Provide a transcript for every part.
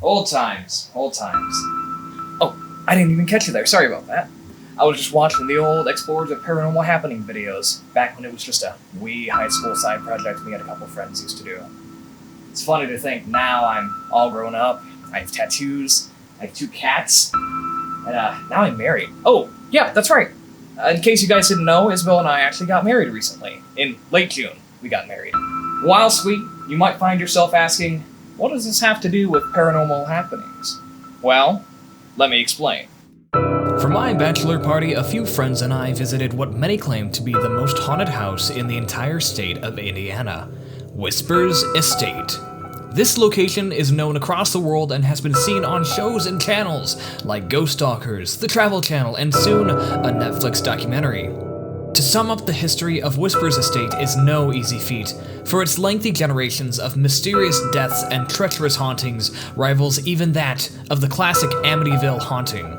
Old times. Oh, I didn't even catch you there. Sorry about that. I was just watching the old Explorers of Paranormal Happening videos, back when it was just a wee high school side project me and a couple friends used to do. It's funny to think now I'm all grown up, I have tattoos, I have 2 cats, and now I'm married. Oh, yeah, that's right. In case you guys didn't know, Isabel and I actually got married recently. In late June, we got married. While sweet, you might find yourself asking, what does this have to do with paranormal happenings? Well, let me explain. For my bachelor party, a few friends and I visited what many claim to be the most haunted house in the entire state of Indiana, Whispers Estate. This location is known across the world and has been seen on shows and channels like Ghost Stalkers, the Travel Channel, and soon a Netflix documentary. To sum up the history of Whispers Estate is no easy feat, for its lengthy generations of mysterious deaths and treacherous hauntings rivals even that of the classic Amityville haunting.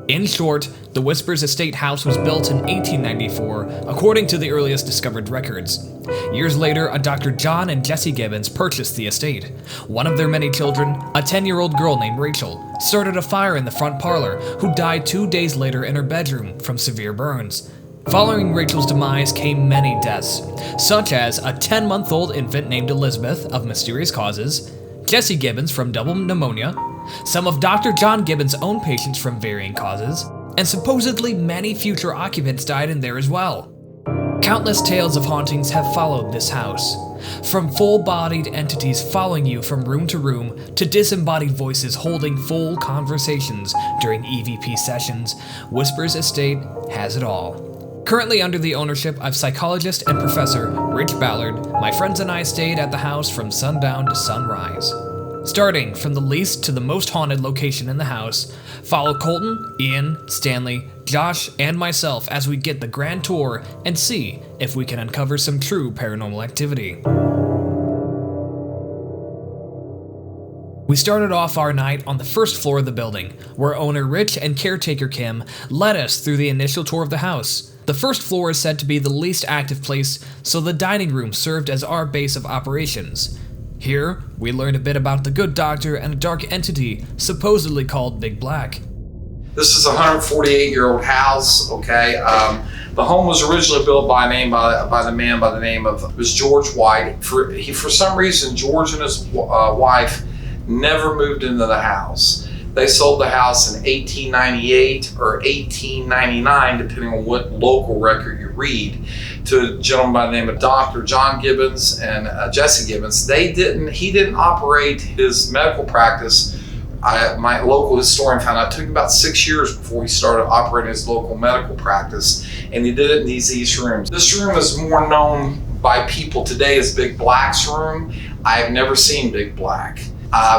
In short, the Whispers Estate house was built in 1894, according to the earliest discovered records. Years later, a Dr. John and Jessie Gibbons purchased the estate. One of their many children, a 10-year-old girl named Rachael, started a fire in the front parlor, who died 2 days later in her bedroom from severe burns. Following Rachel's demise came many deaths, such as a 10-month-old infant named Elizabeth of mysterious causes, Jessie Gibbons from double pneumonia, some of Dr. John Gibbons' own patients from varying causes, and supposedly many future occupants died in there as well. Countless tales of hauntings have followed this house, from full-bodied entities following you from room to room to disembodied voices holding full conversations during EVP sessions. Whispers Estate has it all. Currently under the ownership of psychologist and professor Rich Ballard, my friends and I stayed at the house from sundown to sunrise. Starting from the least to the most haunted location in the house, follow Colton, Ian, Stanley, Josh, and myself as we get the grand tour and see if we can uncover some true paranormal activity. We started off our night on the first floor of the building, where owner Rich and caretaker Kim led us through the initial tour of the house. The first floor is said to be the least active place, so the dining room served as our base of operations. Here, we learned a bit about the good doctor and a dark entity supposedly called Big Black. This is a 148-year-old house, okay? The home was originally built by the man by the name of, it was George White. For some reason, George and his wife never moved into the house. They sold the house in 1898 or 1899, depending on what local record you read, to a gentleman by the name of Dr. John Gibbons and Jessie Gibbons. He didn't operate his medical practice. My local historian found out it took about 6 years before he started operating his local medical practice, and he did it in these east rooms. This room is more known by people today as Big Black's room. I have never seen Big Black.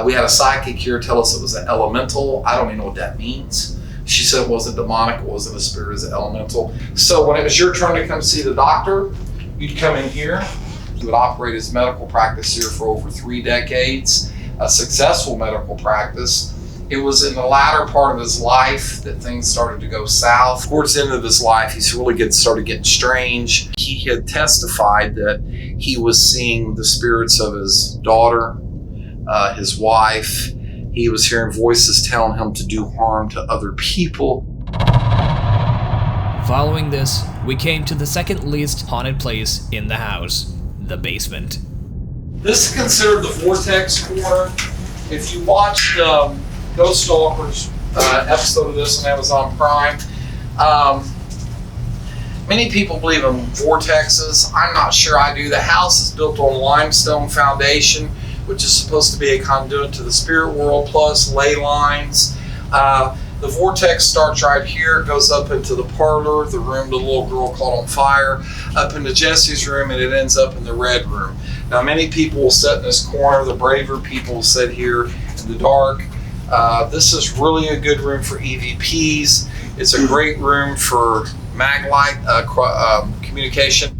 We had a psychic here tell us it was an elemental. I don't even know what that means. She said it wasn't demonic, it wasn't a spirit, it was an elemental. So when it was your turn to come see the doctor, you'd come in here. He would operate his medical practice here for over 3 decades, a successful medical practice. It was in the latter part of his life that things started to go south. Towards the end of his life, he started getting strange. He had testified that he was seeing the spirits of his daughter, his wife. He was hearing voices telling him to do harm to other people. Following this, we came to the second least haunted place in the house, the basement. This is considered the vortex corner. If you watched Ghost Stalkers episode of this on Amazon Prime, many people believe in vortexes. I'm not sure I do. The house is built on limestone foundation, which is supposed to be a conduit to the spirit world, plus ley lines. The vortex starts right here, goes up into the parlor, the room the little girl caught on fire, up into Jessie's room, and it ends up in the red room. Now, many people will sit in this corner. The braver people will sit here in the dark. This is really a good room for EVPs. It's a great room for mag light communication.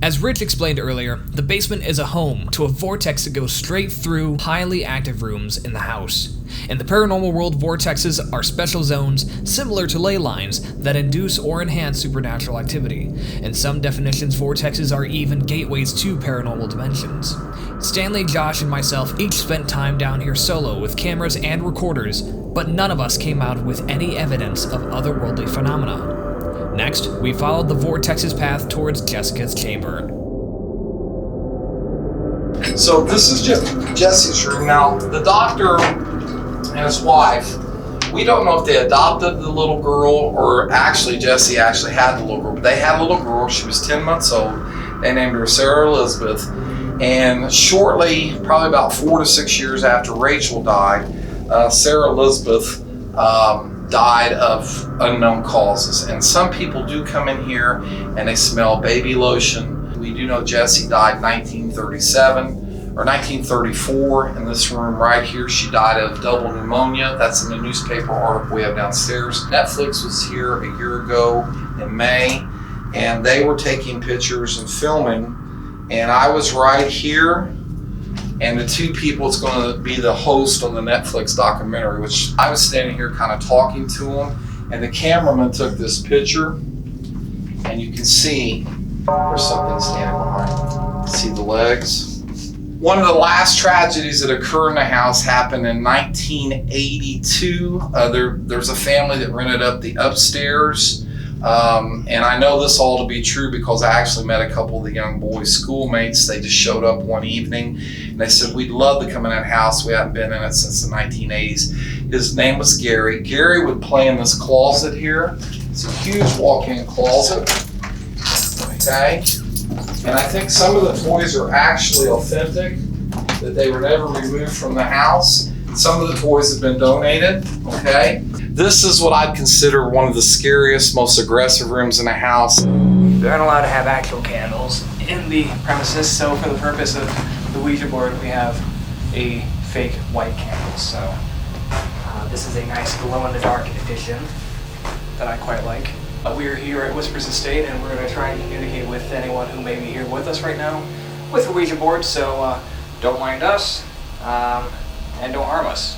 As Rich explained earlier, the basement is a home to a vortex that goes straight through highly active rooms in the house. In the paranormal world, vortexes are special zones similar to ley lines that induce or enhance supernatural activity. In some definitions, vortexes are even gateways to paranormal dimensions. Stanley, Josh, and myself each spent time down here solo with cameras and recorders, but none of us came out with any evidence of otherworldly phenomena. Next, we followed the vortex's path towards Jessica's chamber. So this is Jesse's room. Now, the doctor and his wife, we don't know if they adopted the little girl or actually Jessie actually had the little girl. But they had a little girl. She was 10 months old. They named her Sarah Elizabeth. And shortly, probably about 4 to 6 years after Rachael died, Sarah Elizabeth died of unknown causes. And some people do come in here and they smell baby lotion. We do know Jessie died in 1937 or 1934 in this room right here. She died of double pneumonia. That's in the newspaper article we have downstairs. Netflix was here a year ago in May, and they were taking pictures and filming, and I was right here. And the two people that's going to be the host on the Netflix documentary, which I was standing here kind of talking to them, and the cameraman took this picture, and you can see there's something standing behind. See the legs? One of the last tragedies that occurred in the house happened in 1982. There's a family that rented up the upstairs. And I know this all to be true because I actually met a couple of the young boys' schoolmates. They just showed up one evening and they said, we'd love to come in that house. We haven't been in it since the 1980s. His name was Gary. Gary would play in this closet here. It's a huge walk-in closet. Okay. And I think some of the toys are actually authentic, that they were never removed from the house. Some of the toys have been donated, okay? This is what I'd consider one of the scariest, most aggressive rooms in a house. We aren't allowed to have actual candles in the premises, so for the purpose of the Ouija board, we have a fake white candle. So this is a nice glow-in-the-dark edition that I quite like. We're here at Whispers Estate, and we're going to try and communicate with anyone who may be here with us right now with a Ouija board, so don't mind us. And don't harm us.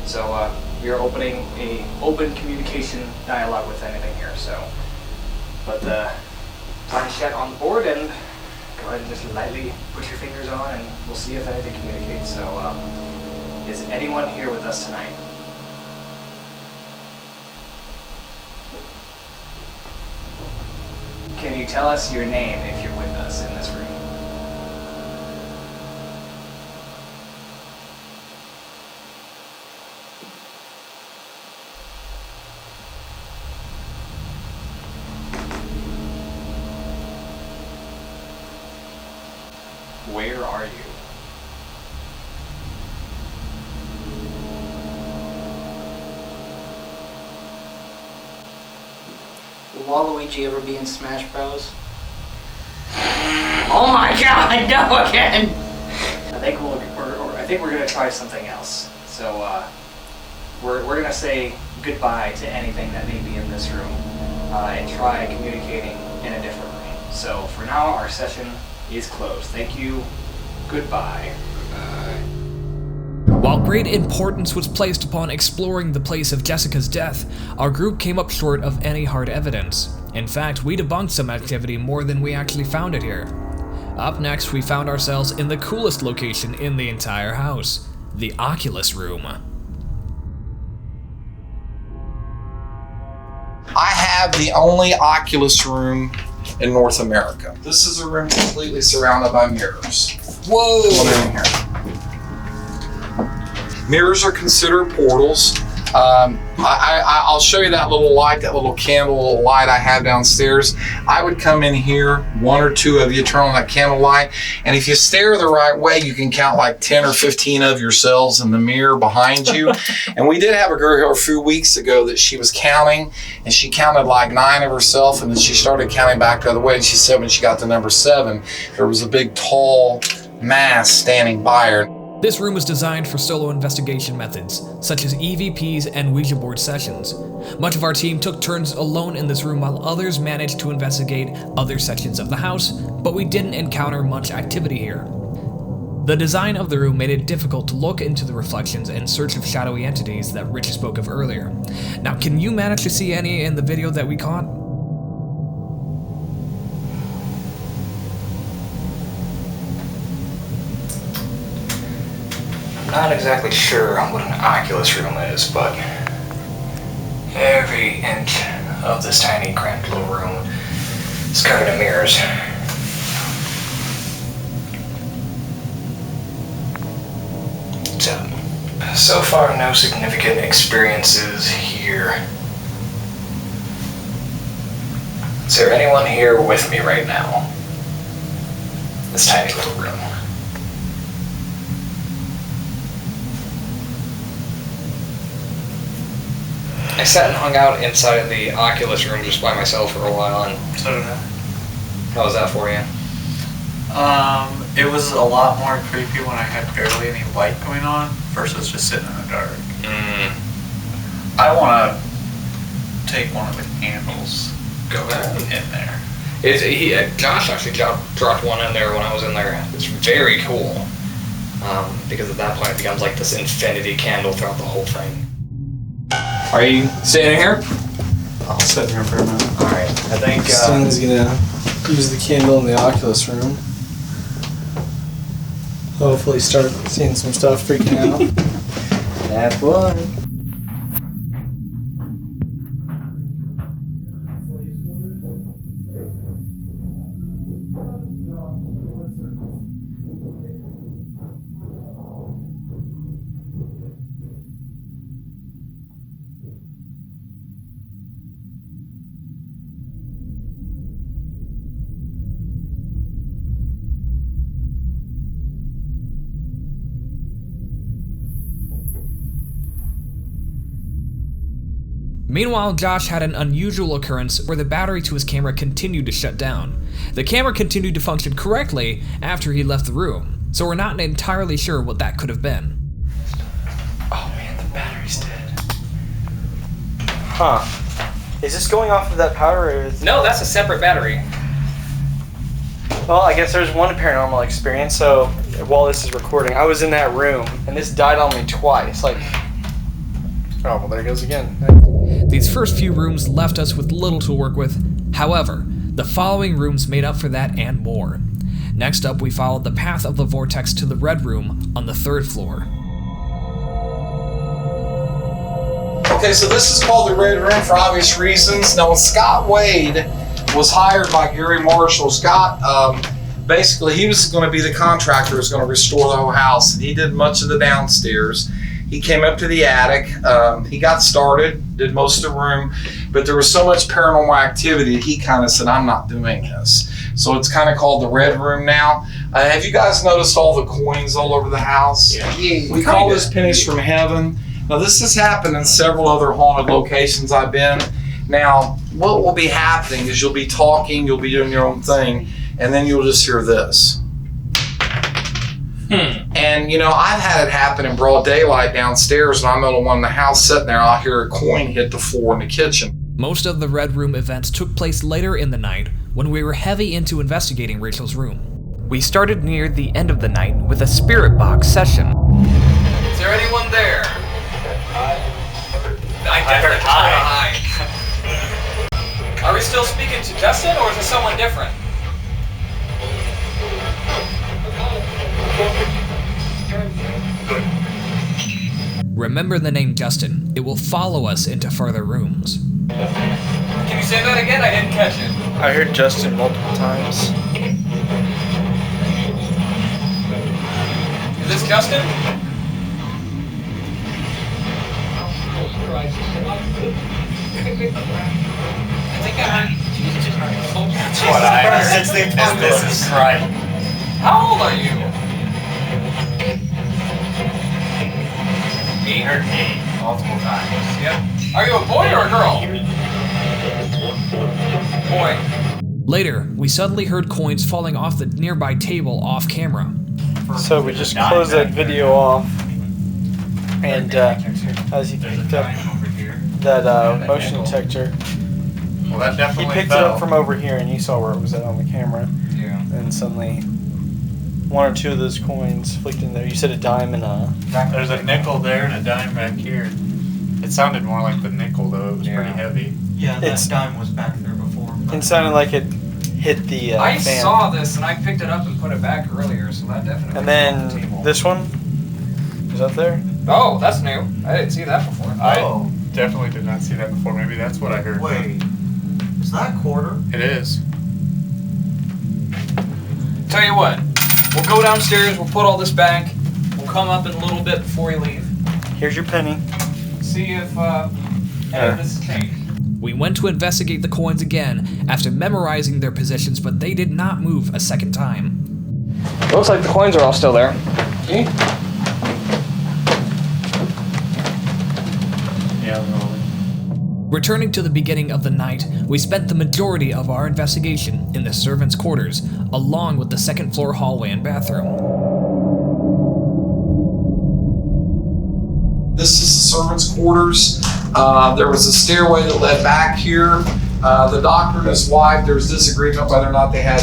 So we are opening a open communication dialogue with anything here. So, but planchette on the board, and go ahead and just lightly put your fingers on, and we'll see if anything communicates. So, is anyone here with us tonight? Can you tell us your name if you're with us in this room? Where are you? Will Waluigi ever be in Smash Bros? Oh my god, no again! I think we're gonna try something else. So we're gonna say goodbye to anything that may be in this room and try communicating in a different room. So for now, our session is closed. Thank you. Goodbye. While great importance was placed upon exploring the place of Jessica's death, our group came up short of any hard evidence. In fact, we debunked some activity more than we actually found it here. Up next, we found ourselves in the coolest location in the entire house, the Oculus room. I have the only Oculus room in North America. This is a room completely surrounded by mirrors. Whoa! Come in here. Mirrors are considered portals. I'll show you that little light, that little candle light I have downstairs. I would come in here, one or two of you turn on that candle light, and if you stare the right way, you can count like 10 or 15 of yourselves in the mirror behind you. And we did have a girl here a few weeks ago that she was counting, and she counted like 9 of herself, and then she started counting back the other way, and she said when she got to number 7, there was a big tall mass standing by her. This room was designed for solo investigation methods, such as EVPs and Ouija board sessions. Much of our team took turns alone in this room while others managed to investigate other sections of the house, but we didn't encounter much activity here. The design of the room made it difficult to look into the reflections in search of shadowy entities that Rich spoke of earlier. Now, can you manage to see any in the video that we caught? I'm not exactly sure what an Oculus room is, but every inch of this tiny, cramped little room is covered in mirrors. So far, no significant experiences here. Is there anyone here with me right now? This tiny little room. I sat and hung out inside the Oculus room just by myself for a while, and So did I. how was that for you? It was a lot more creepy when I had barely any light going on versus just sitting in the dark. I want to take one of the candles Go ahead. in there. Josh actually dropped one in there when I was in there. It's very cool. Because at that point it becomes like this infinity candle throughout the whole thing. Are you staying here? I'll sit here for a minute. Alright, I think Stan's gonna use the candle in the Oculus room. Hopefully start seeing some stuff freaking out. Have fun. Meanwhile, Josh had an unusual occurrence where the battery to his camera continued to shut down. The camera continued to function correctly after he left the room, so we're not entirely sure what that could have been. oh man, the battery's dead. Huh. Is this going off of that power or is... No, that's a separate battery. Well, I guess there's one paranormal experience. So while this is recording, I was in that room and this died on me twice. Like, oh, well, there it goes again. These first few rooms left us with little to work with. However, the following rooms made up for that and more. Next up, we followed the path of the vortex to the red room on the 3rd floor. Okay, so this is called the Red Room for obvious reasons. Now, when Scott Wade was hired by Gary Marshall, Scott, basically, he was going to be the contractor who was going to restore the whole house. And he did much of the downstairs. He came up to the attic. He got started, did most of the room, but there was so much paranormal activity that he kind of said, I'm not doing this. So it's kind of called the Red Room now. Have you guys noticed all the coins all over the house? Yeah. We call this pennies from heaven. Now, this has happened in several other haunted locations I've been. Now, what will be happening is you'll be talking, you'll be doing your own thing, and then you'll just hear this. And, you know, I've had it happen in broad daylight downstairs, and I'm the only one in the house sitting there, I'll hear a coin hit the floor in the kitchen. Most of the Red Room events took place later in the night when we were heavy into investigating Rachel's room. We started near the end of the night with a spirit box session. Is there anyone there? I heard hi. Are we still speaking to Justin, or is it someone different? Remember the name Justin. It will follow us into further rooms. Can you say that again? I didn't catch it. I heard Justin multiple times. Is this Justin? I think that's what I heard. This is right. How old are you? 8 multiple times. Yep. Are you a boy or a girl? Boy. Later, we suddenly heard coins falling off the nearby table off camera. So we just closed that video off, and as he picked up that motion detector, Well, that he definitely picked it fell. up from over here, and you saw where it was at on the camera. Yeah. And suddenly, one or two of those coins flicked in there. You said a dime and a... There's a nickel there and a dime back here. It sounded more like the nickel though. It was pretty heavy. Yeah, that It's- dime was back there before. It sounded like it hit the I fan. saw this and I picked it up and put it back earlier, so that definitely. And fell off the then table. this one? Is that there? Oh, that's new. I didn't see that before. I definitely did not see that before. Maybe that's what I heard. Wait, is that a quarter? It is. Tell you what, we'll go downstairs. We'll put all this back. We'll come up in a little bit before you leave. Here's your penny. See if any of this has changed. We went to investigate the coins again after memorizing their positions, but they did not move a second time. Looks like the coins are all still there. Yeah. Returning to the beginning of the night, we spent the majority of our investigation in the servants' quarters, along with the second floor hallway and bathroom. This is the servants' quarters. There was a stairway that led back here. The doctor and his wife, there was disagreement whether or not they had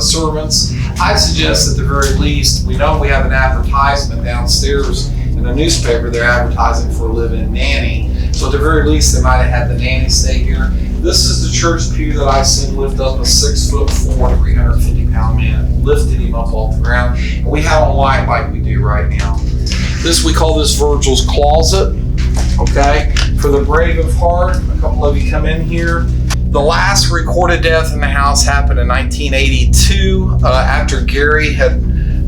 servants. I suggest at the very least, we know we have an advertisement downstairs in the newspaper. They're advertising for a live-in nanny. So at the very least, they might have had the nanny stay here. This is the church pew that I've seen lift up a 6'4", 350-pound man. Lifted him up off the ground. And we have on light like we do right now. We call this Virgil's closet, okay? For the brave of heart, a couple of you come in here. The last recorded death in the house happened in 1982 after Gary had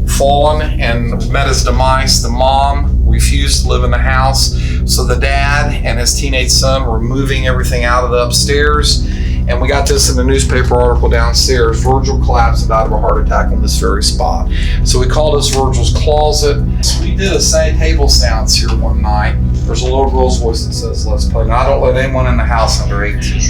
fallen and met his demise. The mom refused to live in the house, so the dad and his teenage son were moving everything out of the upstairs. And we got this in the newspaper article downstairs. Virgil collapsed and died of a heart attack on this very spot. So we called this Virgil's closet. So we did a table seance here one night. There's a little girl's voice that says, "Let's play." Now, I don't let anyone in the house under 18.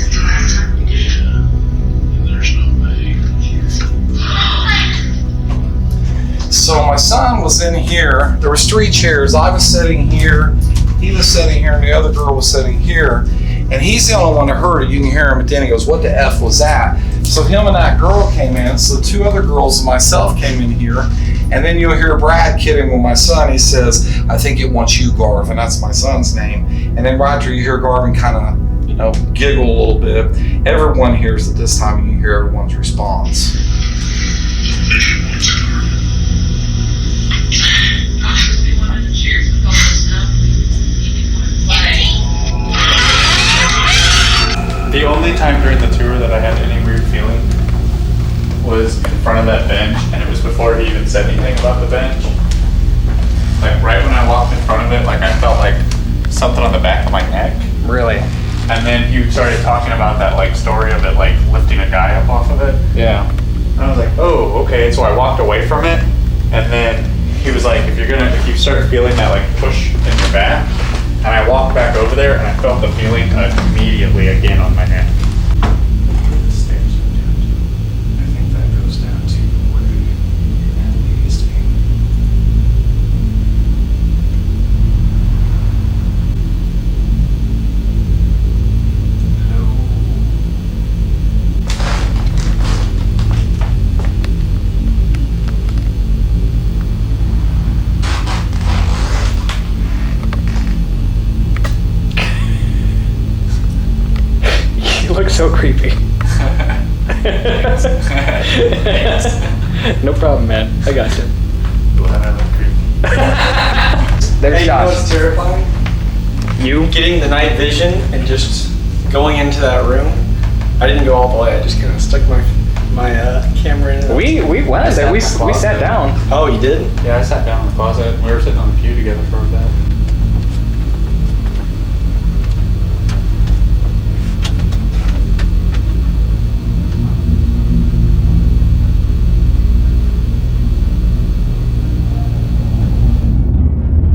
So my son was in here. There was 3 chairs. I was sitting here, he was sitting here, and the other girl was sitting here. And he's the only one that heard it. You can hear him, but then he goes, "What the F was that?" So him and that girl came in. So 2 other girls and myself came in here. And then you'll hear Brad kidding with my son. He says, "I think it wants you, Garv," and that's my son's name. And then right after you hear Garvin kind of, giggle a little bit. Everyone hears at this time, and you hear everyone's response. The only time during the tour that I had any weird feeling was in front of that bench, and it was before he even said anything about the bench. Like right when I walked in front of it, like I felt like something on the back of my neck. Really? And then he started talking about that like story of it like lifting a guy up off of it. Yeah. And I was like, oh, okay. So I walked away from it, and then he was like, if you start feeling that like push in your back, and I walked back over there, and I felt the feeling immediately again on my neck. The stairs go down to. I think that goes down to where it needs to be. Looks so creepy. No problem, man. I got you. There's Hey, you know what's terrifying? You? Getting the night vision and just going into that room. I didn't go all the way. I just kind of stuck my camera in. We went in there. We sat down. Oh, you did? Yeah, I sat down in the closet. We were sitting on the pew together for a bit.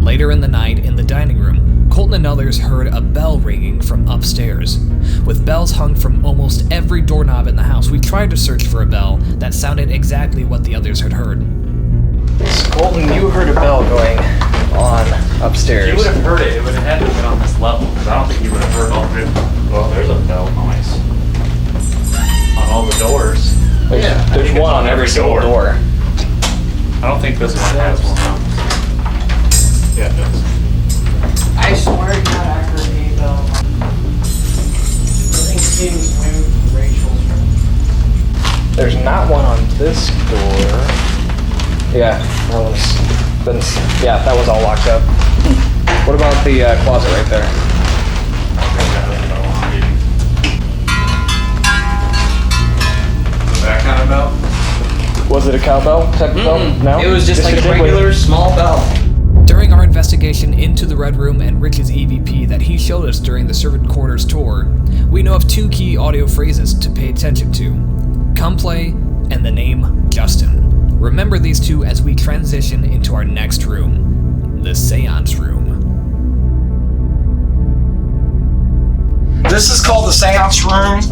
Later in the night, in the dining room, Colton and others heard a bell ringing from upstairs. With bells hung from almost every doorknob in the house, we tried to search for a bell that sounded exactly what the others had heard. So Colton bell going on upstairs. You would have heard it. It would have had to have been on this level, because I don't think you would have heard all of it. Well, there's a bell noise on all the doors. There's one on every single door. I don't think this one has one. Yeah, it does. I swear to God, I heard a bell. I think Steve's moved to Rachel's room. There's not one on this door. Yeah, that that was all locked up. What about the closet right there? That kind of bell? Was it a cowbell type of bell? No? It was just like a regular small bell. During our investigation into the Red Room and Rich's EVP that he showed us during the servant quarters tour, we know of 2 key audio phrases to pay attention to: "Come play" and the name Justin. Remember these 2 as we transition into our next room, the Seance Room. This is called the Seance Room.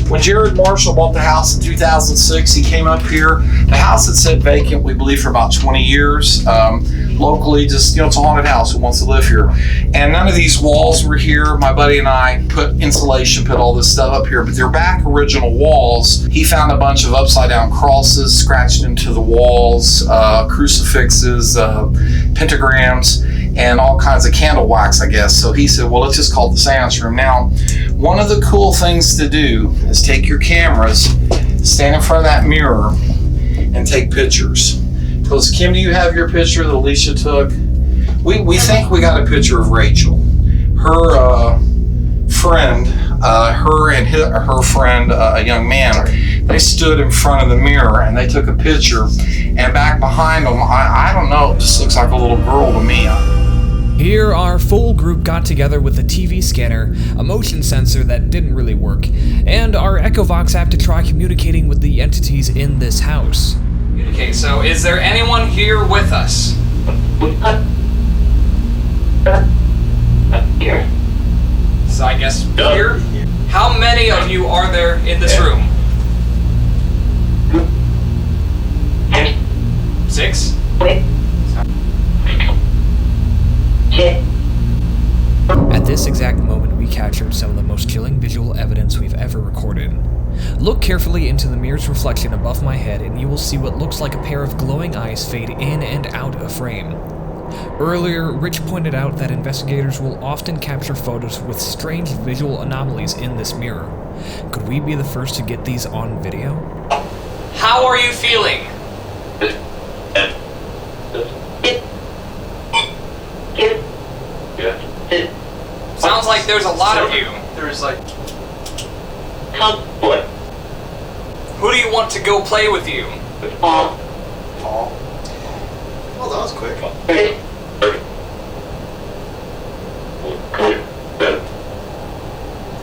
When Jared Marshall bought the house in 2006, he came up here. The house had sat vacant, we believe, for about 20 years. Locally, just, it's a haunted house. Who wants to live here? And none of these walls were here. My buddy and I put insulation, put all this stuff up here, but they're back original walls. He found a bunch of upside down crosses scratched into the walls, crucifixes, pentagrams, and all kinds of candle wax, I guess. So he said, well, let's just call it the Seance Room. Now, one of the cool things to do is take your cameras, stand in front of that mirror, and take pictures. Because, Kim, do you have your picture that Alicia took? We think we got a picture of Rachael. Her friend, her and her friend, a young man, they stood in front of the mirror and they took a picture. And back behind them, I don't know, it just looks like a little girl to me. Here, our full group got together with a TV scanner, a motion sensor that didn't really work, and our Echovox app to try communicating with the entities in this house. Okay, so is there anyone here with us? So I guess here? How many of you are there in this room? 6? At this exact moment, we captured some of the most chilling visual evidence we've ever recorded. Look carefully into the mirror's reflection above my head and you will see what looks like a pair of glowing eyes fade in and out of frame. Earlier, Rich pointed out that investigators will often capture photos with strange visual anomalies in this mirror. Could we be the first to get these on video? How are you feeling? Sounds like there's a lot of you. There's like... Who do you want to go play with you? Paul. Well, that was quick.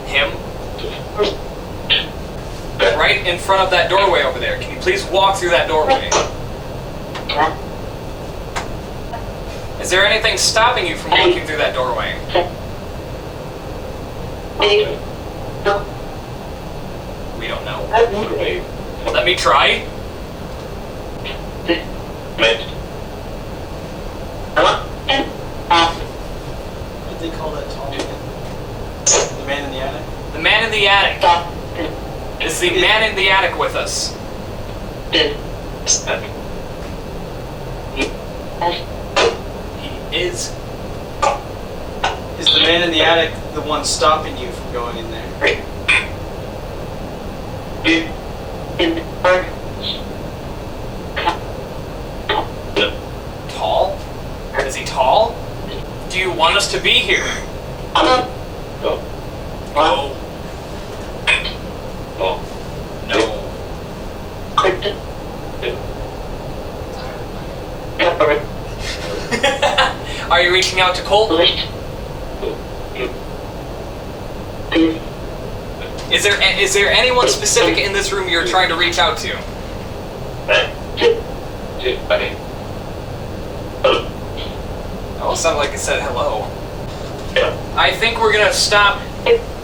Him? Right in front of that doorway over there. Can you please walk through that doorway? Is there anything stopping you from walking through that doorway? We don't know. Let me try. What did they call that tall man? The man in the attic? The man in the attic. Is the man in the attic with us? He is. Is the man in the attic the one stopping you from going in there? Tall? Is he tall? Do you want us to be here? No. No. Are you reaching out to Colt? Is there anyone specific in this room you're trying to reach out to? Oh, it sounded like it said hello. I think we're gonna stop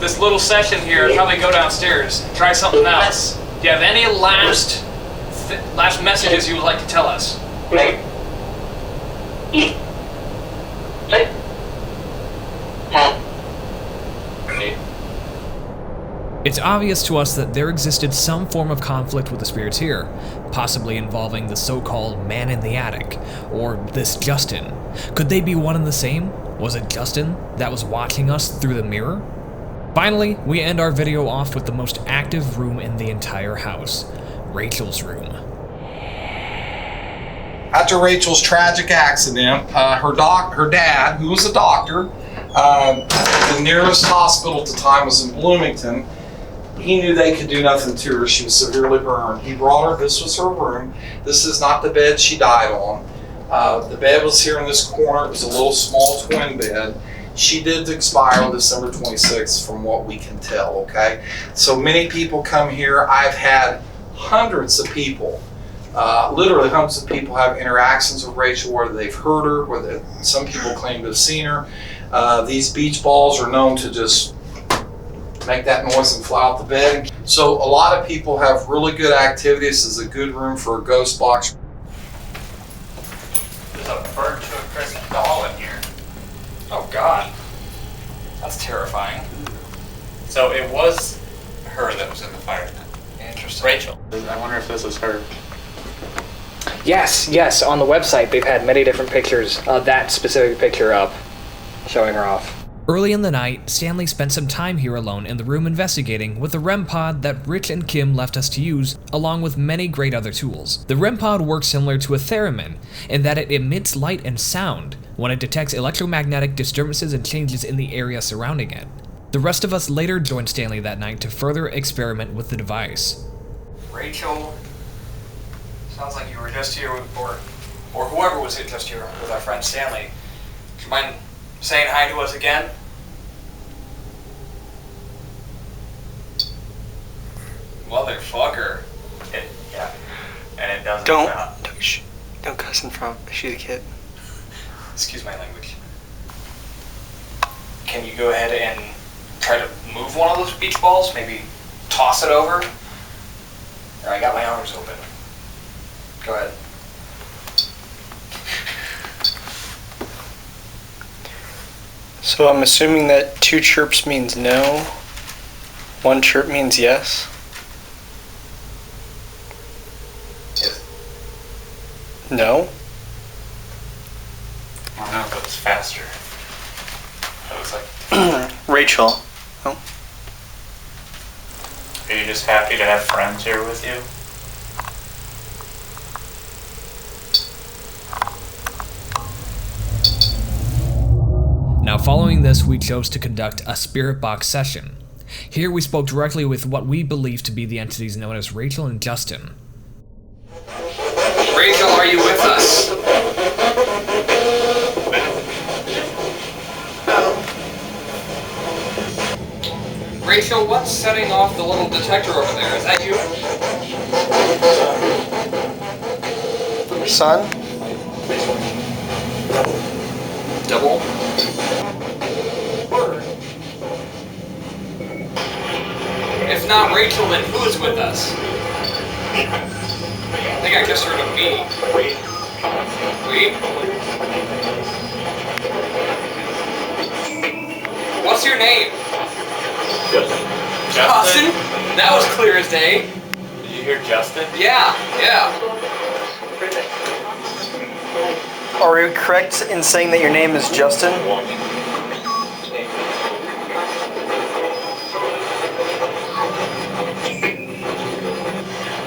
this little session here and probably go downstairs and try something else. Do you have any last messages you would like to tell us? It's obvious to us that there existed some form of conflict with the spirits here, possibly involving the so-called man in the attic, or this Justin. Could they be one and the same? Was it Justin that was watching us through the mirror? Finally, we end our video off with the most active room in the entire house, Rachel's room. After Rachel's tragic accident, her dad, who was a doctor, the nearest hospital at the time was in Bloomington. He knew they could do nothing to her. She was severely burned. He brought her. This was her room. This is not the bed she died on. The bed was here in this corner. It was a little small twin bed. She did expire on December 26th, from what we can tell. Okay, so many people come here. I've had hundreds of people. Literally hundreds of people have interactions with Rachel, whether they've heard her, whether some people claim to have seen her. These beach balls are known to just make that noise and fly out the bed. So a lot of people have really good activity. This is a good room for a ghost box. There's a burnt to a crisp doll in here. Oh God, that's terrifying. So it was her that was in the fire then. Interesting. Rachel. I wonder if this is her. Yes, on the website they've had many different pictures of that specific picture up, showing her off. Early in the night, Stanley spent some time here alone in the room investigating with the REM pod that Rich and Kim left us to use, along with many great other tools. The REM pod works similar to a theremin, in that it emits light and sound when it detects electromagnetic disturbances and changes in the area surrounding it. The rest of us later joined Stanley that night to further experiment with the device. Rachel, sounds like you were just here with, or whoever was just here with our friend Stanley. Do you mind saying hi to us again? Motherfucker. Yeah. And it doesn't Don't stop. don't cuss in front. She's a kid. Excuse my language. Can you go ahead and try to move one of those beach balls? Maybe toss it over? I got my arms open. Go ahead. So I'm assuming that 2 chirps means no, 1 chirp means yes. Yes. No? I don't know if it was faster. That looks like Rachel. Are you just happy to have friends here with you? Now following this, we chose to conduct a spirit box session. Here we spoke directly with what we believe to be the entities known as Rachel and Justin. Rachel, are you with us? Rachel, what's setting off the little detector over there? Is that you? Son? Double? If not Rachel, then who is with us? I think I just heard a me. Wait. What's your name? Justin? That was clear as day. Did you hear Justin? Yeah. Are we correct in saying that your name is Justin?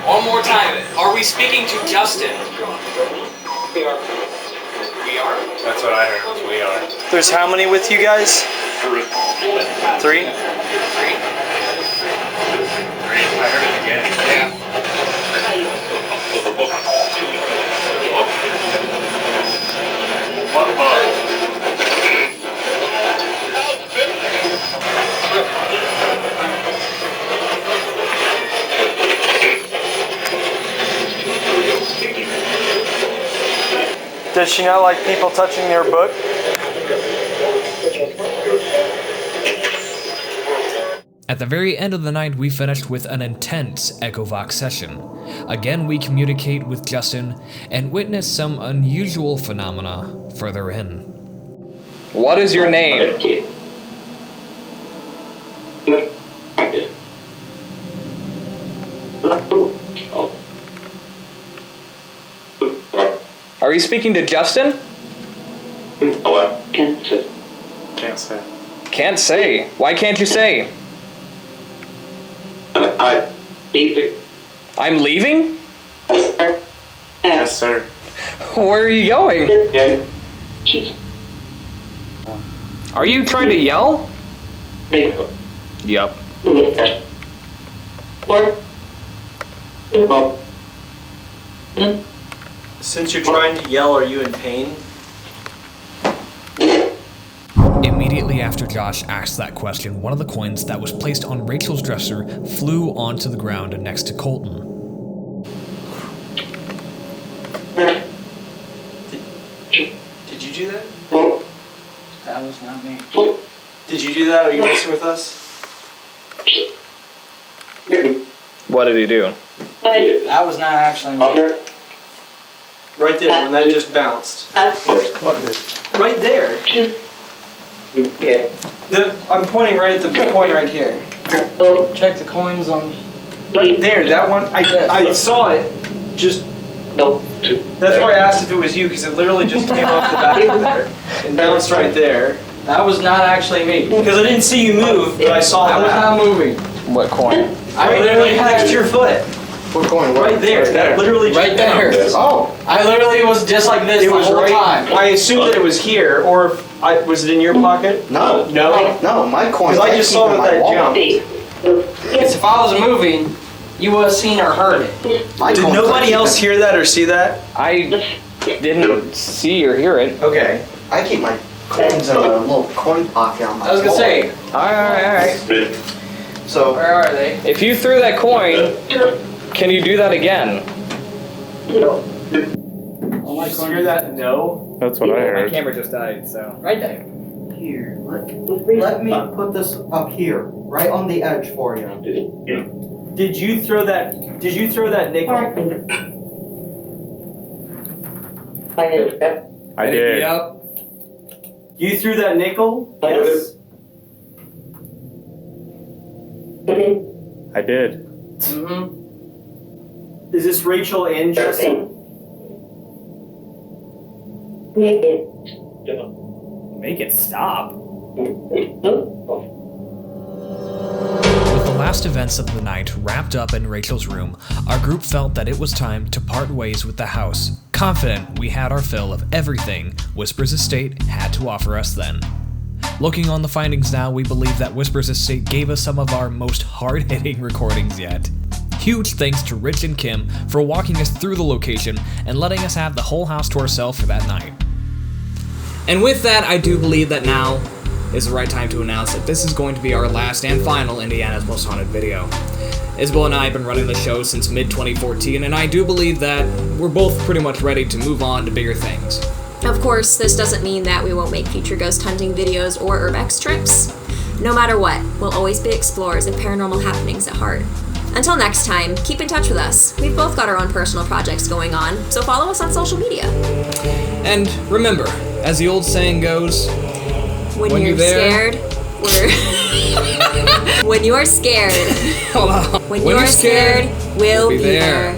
One more time. Are we speaking to Justin? We are. That's what I heard, was we are. There's how many with you guys? 3? I heard it again. Yeah. One bug. Does she not like people touching their book? At the very end of the night, we finished with an intense EchoVox session. Again, we communicate with Justin and witness some unusual phenomena further in. What is your name? you speaking to Justin? What? Can't say. Can't say. Why can't you say? I leaving. I'm leaving? Yes, sir. Where are you going? Yeah. Are you trying to yell? Yup. Since you're trying to yell, are you in pain? Immediately after Josh asked that question, one of the coins that was placed on Rachel's dresser flew onto the ground next to Colton. Did you do that? That was not me. Did you do that? Are you messing with us? What did he do? That was not actually me. Right there, when that just bounced. Right there. I'm pointing right at the point right here. Check the coins on. Right there, that one. I saw it. Just. That's why I asked if it was you, because it literally just came off the back of there and bounced right there. That was not actually me. Because I didn't see you move, but I saw I was that. not moving. What coin? I literally next to your foot. We're going Right there. That literally just Right there. bounced. Oh, I literally was just like this It the was whole right. time. I assumed that it was here, or was it in your pocket? no. No. No, my coins. Because I just saw that jumped. Because if I was moving, you would have seen or heard it. Did nobody else hear that or see that? I didn't see or hear it. Okay. I keep my coins in a little coin pocket on my I was gonna wall. say, Alright. So, where are they? If you threw that coin, can you do that again? All my Did you coins. hear that? No. That's what I heard. camera just died, so. Right there. here, let me put this up here, right on the edge for you. Did you throw that? Did you throw that nickel? I did. Yep. You threw that nickel? Yes. I did. Mm-hmm. Is this Rachel and Justin? Make it stop. With the last events of the night wrapped up in Rachel's room, our group felt that it was time to part ways with the house, confident we had our fill of everything Whispers Estate had to offer us then. Looking on the findings now, we believe that Whispers Estate gave us some of our most hard-hitting recordings yet. Huge thanks to Rich and Kim for walking us through the location and letting us have the whole house to ourselves for that night. And with that, I do believe that now is the right time to announce that this is going to be our last and final Indiana's Most Haunted video. Isabel and I have been running the show since mid-2014, and I do believe that we're both pretty much ready to move on to bigger things. Of course, this doesn't mean that we won't make future ghost hunting videos or urbex trips. No matter what, we'll always be explorers of paranormal happenings at heart. Until next time, keep in touch with us. We've both got our own personal projects going on, so follow us on social media. And remember, as the old saying goes, When you're there- scared, we're... When you are scared, hold on. when you are scared, we'll be there.